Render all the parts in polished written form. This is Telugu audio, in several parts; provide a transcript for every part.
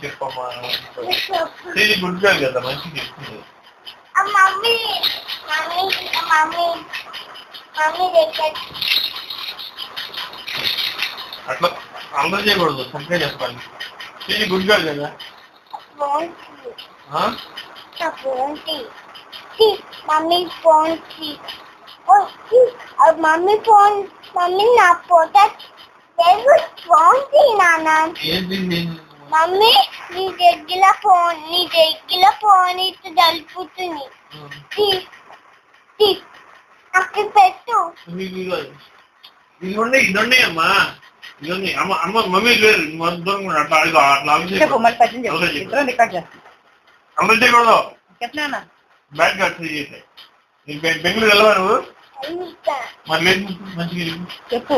చెప్పమ్మా గుడ్ గర్ల్ కదా మంచిగా చెప్తుంది. అట్లా అల్లరి చేయకూడదు, చక్కగా చెప్పాలి. గుడ్ గర్ల్ కదా. Mummy phone mummy phone mummy నా ఫోటో ఫోన్ నాన్న. మమ్మీ నీ దగ్గర ఫోన్ ఇట్లా జరుపుతుంది అక్కడ పెట్టు. ఇదండి అమ్మా, ఇదండి అమ్మ అమ్మ మమ్మీ లేరు దూరం అట్లా అట్లా అమలు చేయకూడదు. బ్యాగ్ కట్ చేసే బెంగళూరు వెళ్ళవా నువ్వు? మరి లేదు మంచిగా చెప్పు.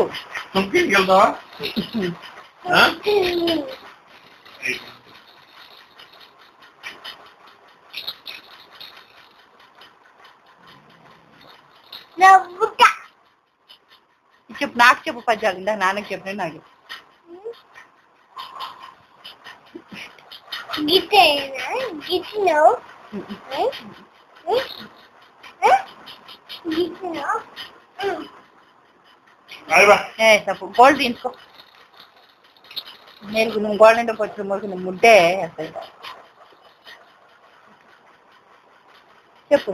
ఇంటికి వెళ్తావా? చెప్పు, నాకు చెప్పు పద్యాలు. ఇందా నాన్నకి చెప్పిన నాకు చెప్పు. గోల్డ్ తీసుకో. నేను నువ్వు గోల్డ్ అంటే పొచ్చు మోసిన ముడ్డే అసలు. చెప్పు.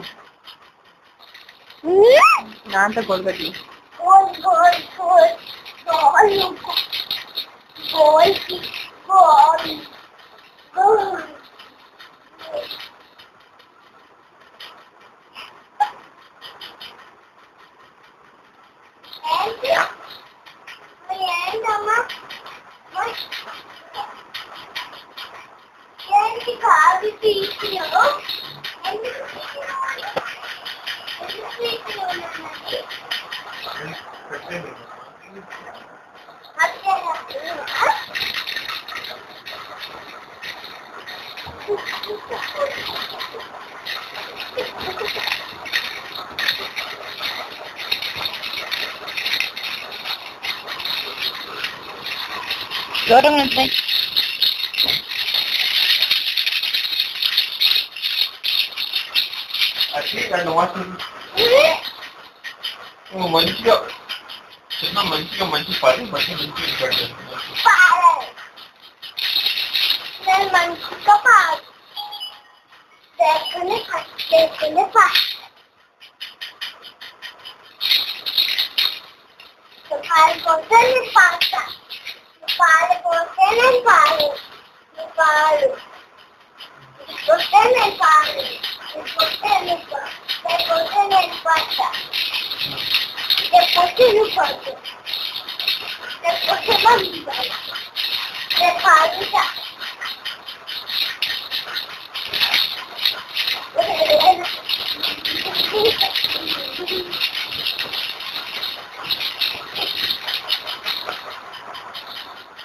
దాంతో గోల్డ్ పెట్టి దూరంగా ఉంటాయి. మంచిగా చిన్న మంచిగా మంచి పని మంచి మంచిగా పెట్టాను. Después